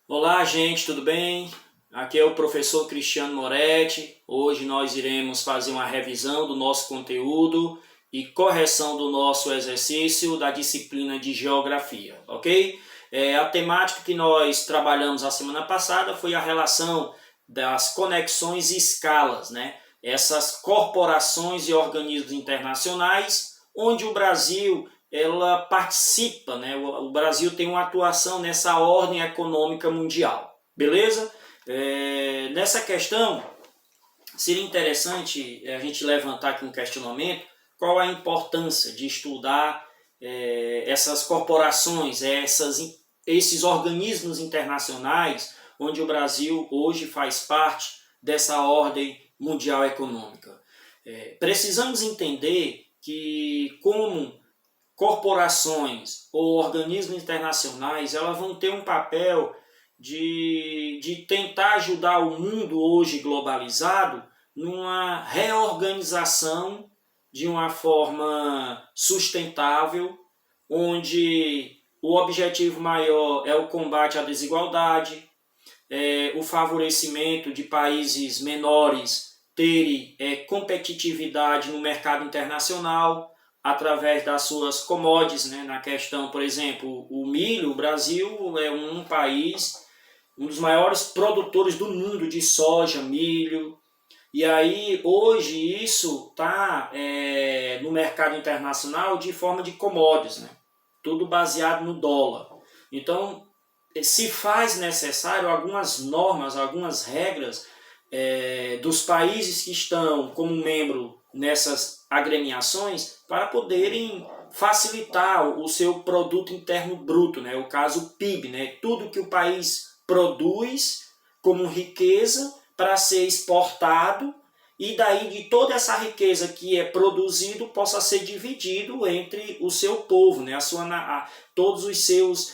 Olá, gente, tudo bem? Aqui é o professor Cristiano Moretti. Hoje nós iremos fazer uma revisão do nosso conteúdo e correção do nosso exercício da disciplina de Geografia, ok? A temática que nós trabalhamos a semana passada foi a relação das conexões e escalas, né? Essas corporações e organismos internacionais, onde o Brasil ela participa, né? O Brasil tem uma atuação nessa ordem econômica mundial, beleza? Nessa questão, seria interessante a gente levantar aqui um questionamento, qual a importância de estudar essas corporações, esses organismos internacionais, onde o Brasil hoje faz parte dessa ordem mundial econômica. Precisamos entender que como corporações ou organismos internacionais, elas vão ter um papel de tentar ajudar o mundo hoje globalizado numa reorganização de uma forma sustentável, onde o objetivo maior é o combate à desigualdade, o favorecimento de países menores terem competitividade no mercado internacional, através das suas commodities, né? Na questão, por exemplo, o milho, o Brasil é um país, um dos maiores produtores do mundo de soja, milho, e aí hoje isso está no mercado internacional de forma de commodities, né? Tudo baseado no dólar. Então, se faz necessário algumas normas, algumas regras dos países que estão como membro nessas agremiações para poderem facilitar o seu produto interno bruto, né? O caso PIB, né? Tudo que o país produz como riqueza para ser exportado e daí de toda essa riqueza que é produzido possa ser dividido entre o seu povo, né? Todos os seus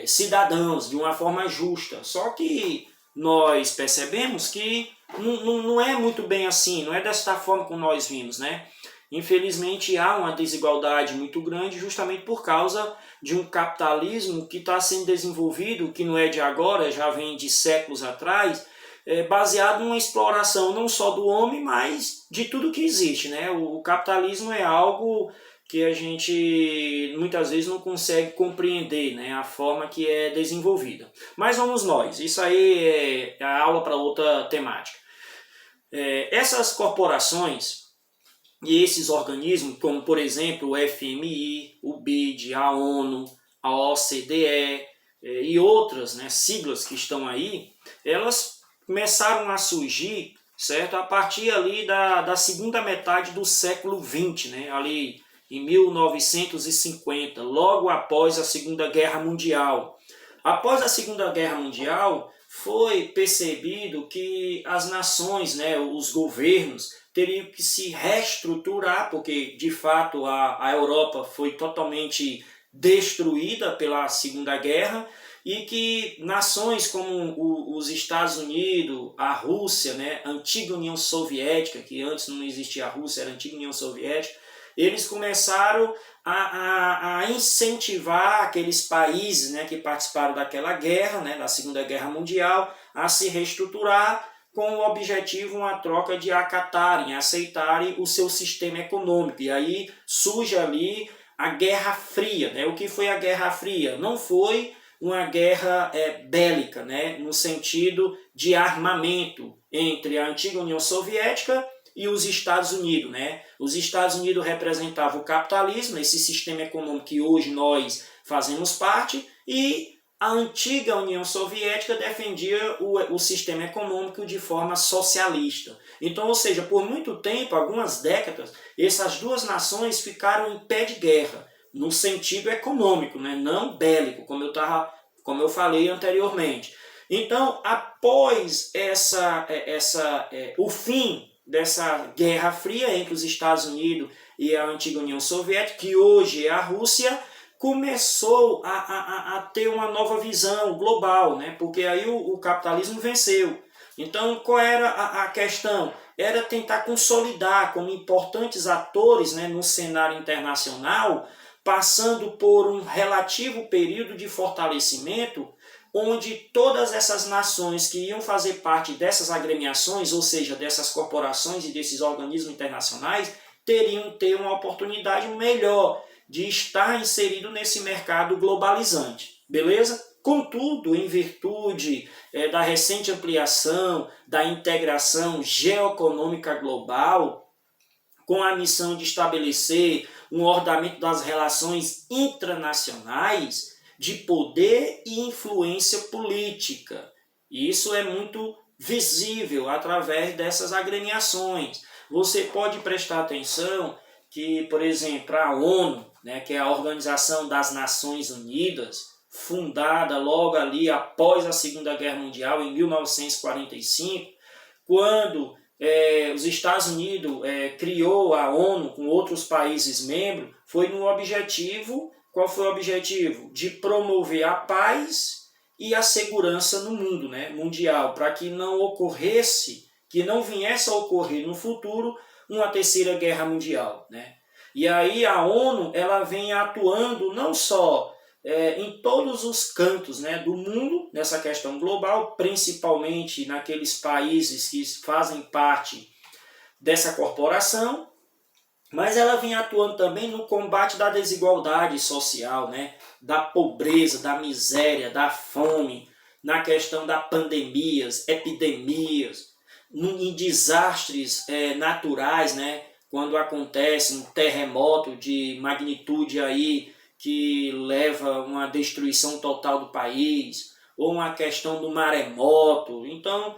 cidadãos de uma forma justa. Só que nós percebemos que não é muito bem assim, não é desta forma como nós vimos, né? Infelizmente há uma desigualdade muito grande justamente por causa de um capitalismo que está sendo desenvolvido, que não é de agora, já vem de séculos atrás, baseado numa exploração não só do homem, mas de tudo que existe, né? O capitalismo é algo que a gente muitas vezes não consegue compreender, né, a forma que é desenvolvida. Mas vamos nós, isso aí é a aula para outra temática. Essas corporações e esses organismos, como por exemplo o FMI, o BID, a ONU, a OCDE e outras, né, siglas que estão aí, elas começaram a surgir, certo, a partir ali da segunda metade do século XX, né, ali em 1950, logo após a Segunda Guerra Mundial. Após a Segunda Guerra Mundial, foi percebido que as nações, né, os governos, teriam que se reestruturar, porque de fato a Europa foi totalmente destruída pela Segunda Guerra, e que nações como os Estados Unidos, a Rússia, né, a antiga União Soviética, que antes não existia a Rússia, era a antiga União Soviética, eles começaram a incentivar aqueles países, né, que participaram daquela guerra, né, da Segunda Guerra Mundial, a se reestruturar com o objetivo uma troca de acatarem, aceitarem o seu sistema econômico. E aí surge ali a Guerra Fria. Né? O que foi a Guerra Fria? Não foi uma guerra bélica, né, no sentido de armamento entre a antiga União Soviética e os Estados Unidos, né? Os Estados Unidos representavam o capitalismo, esse sistema econômico que hoje nós fazemos parte, e a antiga União Soviética defendia o sistema econômico de forma socialista. Então, ou seja, por muito tempo, algumas décadas, essas duas nações ficaram em pé de guerra, no sentido econômico, né? Não bélico, como eu falei anteriormente. Então, após o fim dessa Guerra Fria entre os Estados Unidos e a antiga União Soviética, que hoje é a Rússia, começou a ter uma nova visão global, né? Porque aí o capitalismo venceu. Então, qual era a questão? Era tentar consolidar como importantes atores, né, no cenário internacional passando por um relativo período de fortalecimento, onde todas essas nações que iam fazer parte dessas agremiações, ou seja, dessas corporações e desses organismos internacionais, teriam ter uma oportunidade melhor de estar inserido nesse mercado globalizante, beleza? Contudo, em virtude da recente ampliação da integração geoeconômica global, com a missão de estabelecer um ordenamento das relações intranacionais de poder e influência política. Isso é muito visível através dessas agremiações. Você pode prestar atenção que, por exemplo, a ONU, né, que é a Organização das Nações Unidas, fundada logo ali após a Segunda Guerra Mundial, em 1945, quando os Estados Unidos criou a ONU com outros países membros, foi no objetivo, qual foi o objetivo? De promover a paz e a segurança no mundo, né, mundial, para que não ocorresse, que não viesse a ocorrer no futuro uma terceira guerra mundial, né? E aí a ONU ela vem atuando não só em todos os cantos, né, do mundo, nessa questão global, principalmente naqueles países que fazem parte dessa corporação, mas ela vem atuando também no combate da desigualdade social, né, da pobreza, da miséria, da fome, na questão das pandemias, epidemias, em desastres naturais, né, quando acontece um terremoto de magnitude aí que leva uma destruição total do país, ou uma questão do maremoto. Então,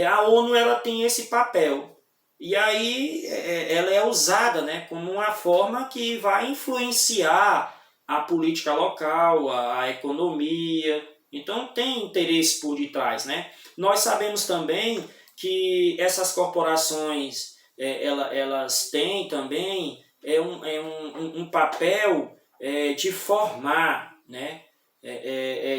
a ONU ela tem esse papel. E aí ela é usada, né, como uma forma que vai influenciar a política local, a economia. Então, tem interesse por detrás, né? Nós sabemos também que essas corporações elas têm também um papel de formar, né,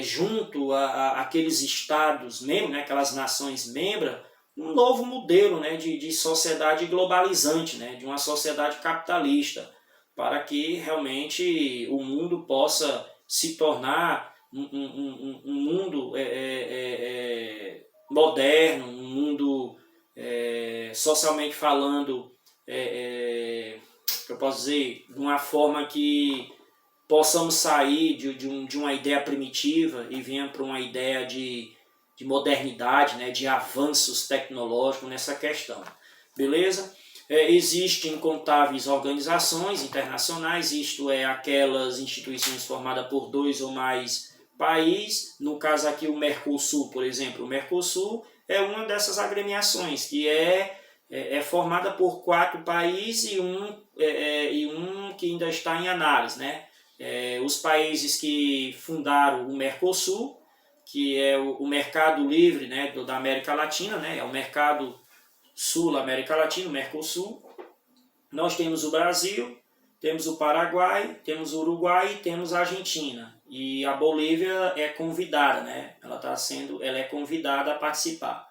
junto àqueles estados membros, né, aquelas nações membros, um novo modelo, né, de sociedade globalizante, né, de uma sociedade capitalista, para que realmente o mundo possa se tornar um mundo moderno, um mundo socialmente falando, eu posso dizer, de uma forma que possamos sair de uma ideia primitiva e venha para uma ideia de modernidade, né, de avanços tecnológicos nessa questão. Beleza? Existem incontáveis organizações internacionais, isto é, aquelas instituições formadas por 2 ou mais países. No caso aqui o Mercosul, por exemplo. O Mercosul é uma dessas agremiações que é formada por 4 países e um que ainda está em análise, né? Os países que fundaram o Mercosul, que é o mercado livre, né, da América Latina, né, é o mercado sul-América Latina, o Mercosul. Nós temos o Brasil, temos o Paraguai, temos o Uruguai e temos a Argentina. E a Bolívia é convidada, né? Ela é convidada a participar.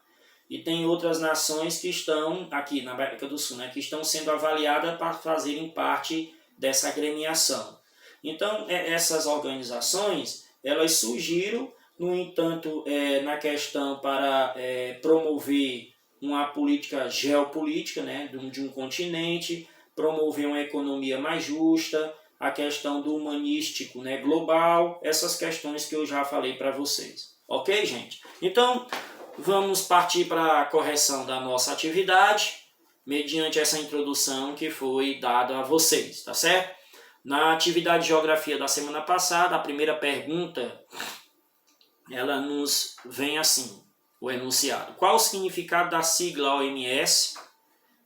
E tem outras nações que estão aqui na América do Sul, né, que estão sendo avaliadas para fazerem parte dessa agremiação. Então, essas organizações, elas surgiram, no entanto, na questão para promover uma política geopolítica, né, de um continente, promover uma economia mais justa, a questão do humanístico, né, global, essas questões que eu já falei para vocês. Ok, gente? Então, vamos partir para a correção da nossa atividade, mediante essa introdução que foi dada a vocês, tá certo? Na atividade de geografia da semana passada, a primeira pergunta, ela nos vem assim, o enunciado. Qual o significado da sigla OMS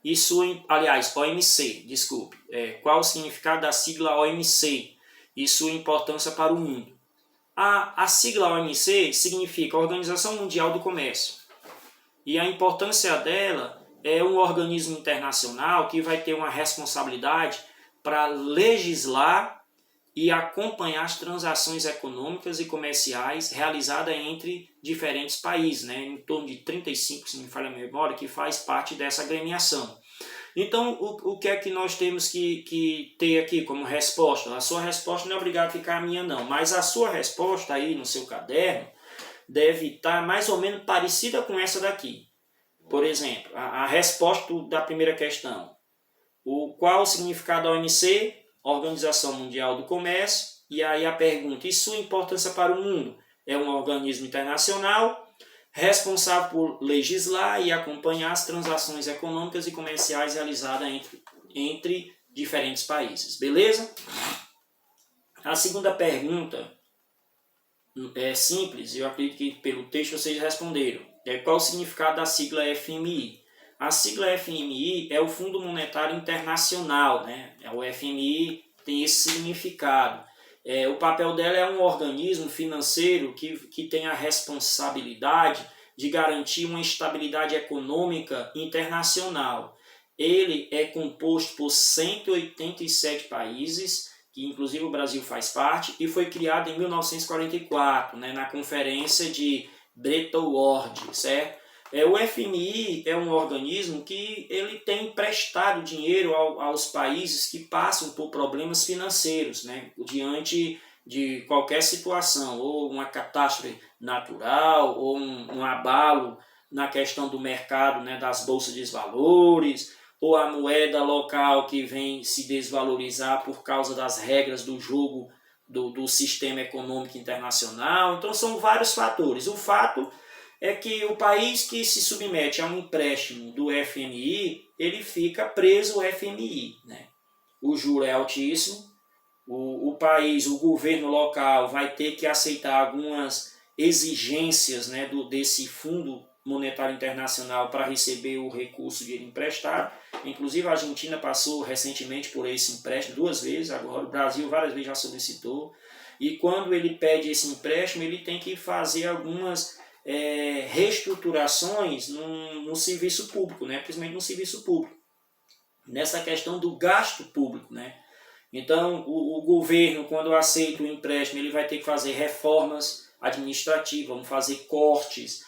e sua, aliás, OMC, desculpe. Qual o significado da sigla OMC e sua importância para o mundo? A sigla OMC significa Organização Mundial do Comércio. E a importância dela é um organismo internacional que vai ter uma responsabilidade para legislar e acompanhar as transações econômicas e comerciais realizadas entre diferentes países, né? Em torno de 35, se não me falha a memória, que faz parte dessa agremiação. Então, o que é que nós temos que ter aqui como resposta? A sua resposta não é obrigada a ficar a minha, não, mas a sua resposta aí no seu caderno deve estar mais ou menos parecida com essa daqui. Por exemplo, a resposta da primeira questão. Qual o significado da OMC, Organização Mundial do Comércio? E aí a pergunta, e sua importância para o mundo? É um organismo internacional responsável por legislar e acompanhar as transações econômicas e comerciais realizadas entre diferentes países. Beleza? A segunda pergunta é simples, eu acredito que pelo texto vocês responderam. Qual o significado da sigla FMI? A sigla FMI é o Fundo Monetário Internacional, né? O FMI tem esse significado. O papel dela é um organismo financeiro que tem a responsabilidade de garantir uma estabilidade econômica internacional. Ele é composto por 187 países, que inclusive o Brasil faz parte, e foi criado em 1944, né, na Conferência de Bretton Woods, certo? O FMI é um organismo que ele tem emprestado dinheiro aos países que passam por problemas financeiros, né, diante de qualquer situação, ou uma catástrofe natural, ou um abalo na questão do mercado, né, das bolsas de valores, ou a moeda local que vem se desvalorizar por causa das regras do jogo do sistema econômico internacional. Então são vários fatores. O fato é que o país que se submete a um empréstimo do FMI, ele fica preso ao FMI, né? O juro é altíssimo, o país, o governo local vai ter que aceitar algumas exigências, né, desse Fundo Monetário Internacional para receber o recurso de dinheiro emprestado. Inclusive a Argentina passou recentemente por esse empréstimo 2 vezes, agora o Brasil várias vezes já solicitou. E quando ele pede esse empréstimo, ele tem que fazer algumas reestruturações no serviço público, né? Principalmente no serviço público, nessa questão do gasto público, né? Então, o governo, quando aceita o empréstimo, ele vai ter que fazer reformas administrativas, vão fazer cortes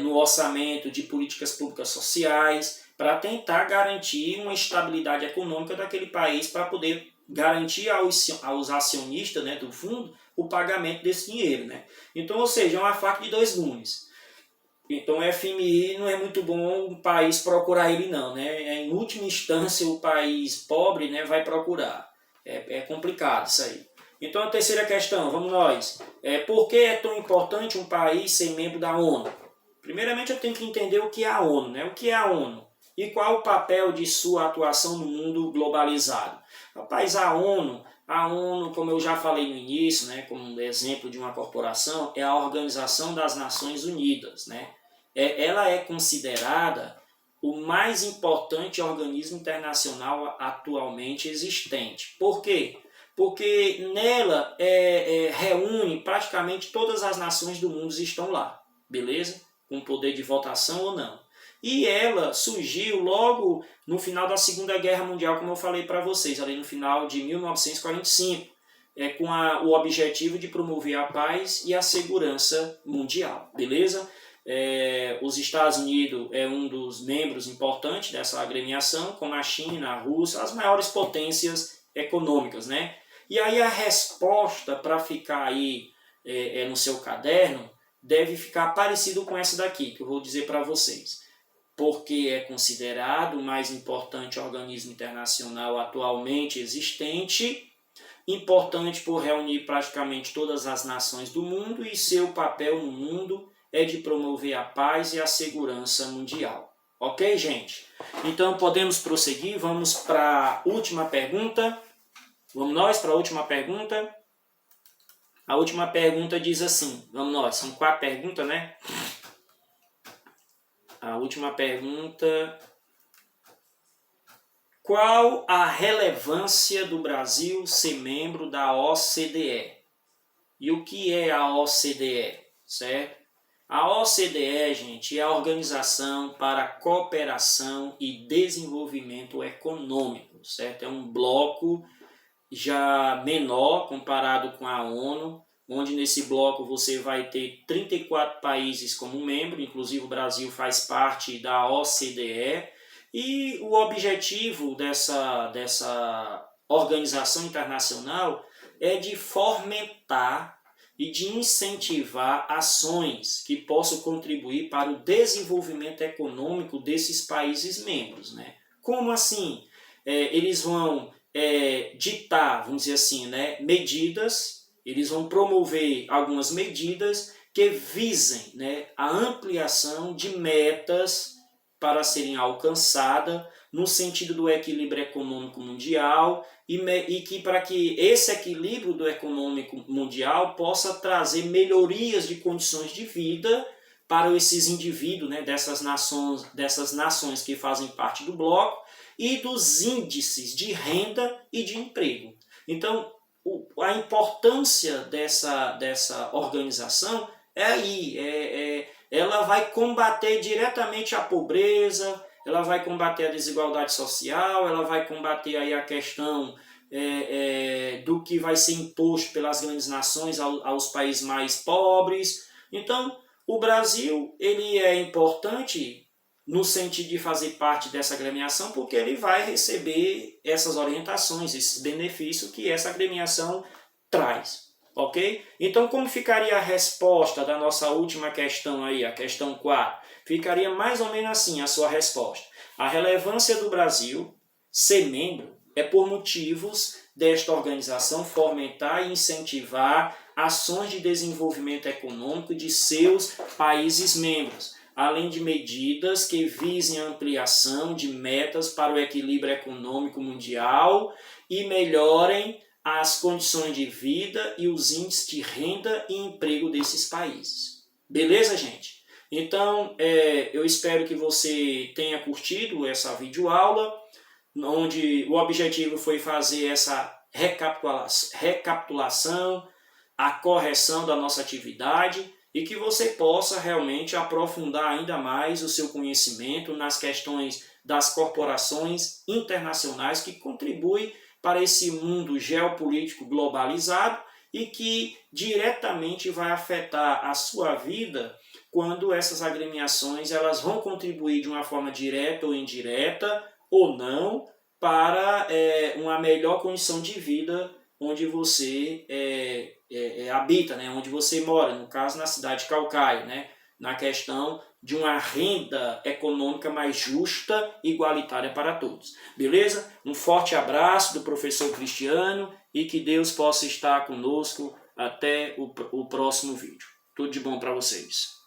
no orçamento de políticas públicas sociais, para tentar garantir uma estabilidade econômica daquele país, para poder garantir aos acionistas, né, do fundo o pagamento desse dinheiro, né? Então, ou seja, é uma faca de 2 gumes. Então o FMI não é muito bom o país procurar ele não, né? Em última instância o país pobre, né, vai procurar. É complicado isso aí. Então a terceira questão, vamos nós. Por que é tão importante um país ser membro da ONU? Primeiramente eu tenho que entender o que é a ONU, né? O que é a ONU? E qual o papel de sua atuação no mundo globalizado? Rapaz, a ONU, como eu já falei no início, né, como exemplo de uma corporação, é a Organização das Nações Unidas, né? Ela é considerada o mais importante organismo internacional atualmente existente. Por quê? Porque nela reúne praticamente todas as nações do mundo estão lá, beleza? Com poder de votação ou não. E ela surgiu logo no final da Segunda Guerra Mundial, como eu falei para vocês, ali no final de 1945, com o objetivo de promover a paz e a segurança mundial, beleza? Os Estados Unidos é um dos membros importantes dessa agremiação, como a China, a Rússia, as maiores potências econômicas, né? E aí a resposta para ficar aí no seu caderno deve ficar parecido com essa daqui, que eu vou dizer para vocês. Porque é considerado o mais importante organismo internacional atualmente existente, importante por reunir praticamente todas as nações do mundo, e seu papel no mundo é de promover a paz e a segurança mundial. Ok, gente? Então podemos prosseguir, vamos para a última pergunta. Vamos nós para a última pergunta. A última pergunta diz assim, vamos nós, são 4 perguntas, né? A última pergunta: qual a relevância do Brasil ser membro da OCDE? E o que é a OCDE, certo? A OCDE, gente, é a Organização para a Cooperação e Desenvolvimento Econômico, certo? É um bloco já menor comparado com a ONU, onde nesse bloco você vai ter 34 países como membro, inclusive o Brasil faz parte da OCDE, E o objetivo dessa organização internacional é de fomentar e de incentivar ações que possam contribuir para o desenvolvimento econômico desses países membros, né? Como assim? Eles vão ditar, vamos dizer assim, né, medidas, eles vão promover algumas medidas que visem, né, a ampliação de metas para serem alcançadas no sentido do equilíbrio econômico mundial e que para que esse equilíbrio do econômico mundial possa trazer melhorias de condições de vida para esses indivíduos, né, dessas nações que fazem parte do bloco e dos índices de renda e de emprego. Então, a importância dessa organização é aí, ela vai combater diretamente a pobreza, ela vai combater a desigualdade social, ela vai combater aí a questão do que vai ser imposto pelas grandes nações aos países mais pobres. Então, o Brasil ele é importante no sentido de fazer parte dessa agremiação, porque ele vai receber essas orientações, esses benefícios que essa agremiação traz. Ok? Então, como ficaria a resposta da nossa última questão aí, a questão 4? Ficaria mais ou menos assim a sua resposta. A relevância do Brasil ser membro é por motivos desta organização fomentar e incentivar ações de desenvolvimento econômico de seus países membros, além de medidas que visem a ampliação de metas para o equilíbrio econômico mundial e melhorem as condições de vida e os índices de renda e emprego desses países. Beleza, gente? Então, eu espero que você tenha curtido essa videoaula, onde o objetivo foi fazer essa recapitulação, a correção da nossa atividade e que você possa realmente aprofundar ainda mais o seu conhecimento nas questões das corporações internacionais que contribuem para esse mundo geopolítico globalizado e que diretamente vai afetar a sua vida quando essas agremiações elas vão contribuir de uma forma direta ou indireta ou não para uma melhor condição de vida onde você habita, né? Onde você mora, no caso na cidade de Caucaia, né? Na questão de uma renda econômica mais justa e igualitária para todos. Beleza? Um forte abraço do professor Cristiano e que Deus possa estar conosco até o próximo vídeo. Tudo de bom para vocês.